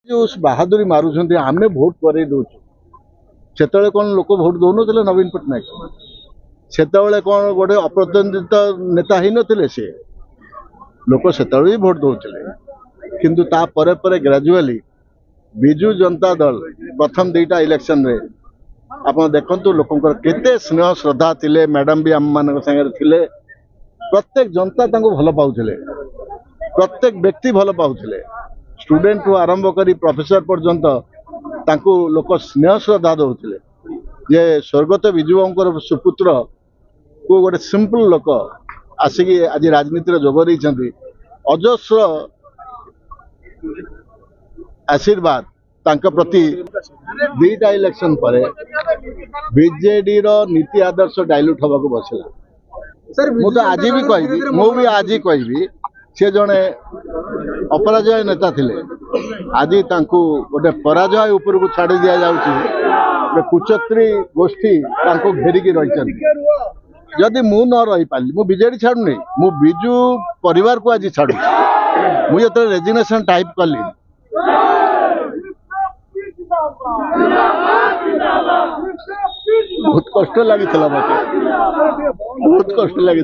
जो बाहादुरी मारुंट आम भोट कर से कौन लोक भोट दौन नवीन पट्टनायक से कौन गोटे अप्रतिद्वंदित नेता ही नथिले से लोक से भी भोट दौले किंतु तापर ग्रेजुअली बिजु जनता दल प्रथम दुईटा इलेक्शन रे आप देखु लोक केते स्नेह श्रद्धा थिले मैडम भी आम मान सागर थिले प्रत्येक जनता भल पाउथिले प्रत्येक व्यक्ति भल पाउथिले स्टूडेंट को आरंभ करी प्रोफेसर पर्यंत तांको लोक स्नेह श्रद्धा दौले जे स्वर्गत विजुबाबूर सुपुत्र को गोटे सिंपल लोक आसिक आज राजनीति जोग देइछन्ति अजस्र आशीर्वाद तांका प्रति दुईटा इलेक्शन पर बीजेडी रो नीति आदर्श डाइल्यूट होगा को बसला मुझे आज भी कहबी मु भी आज कहबी से जड़े अपराजय नेता थिले आज तांको गोटे पराजय ऊपर को छाड़ी दिया जाउची कुचत्री गोष्ठी तांको घेरिकी रही जदि मु न रही पाली मु बीजेडी छाड़ुनी मु बिजु परिवार को आज छाड़ू मु जो रेजिग्नेशन टाइप कली बहुत कष्ट लगी बहुत कष्ट लगी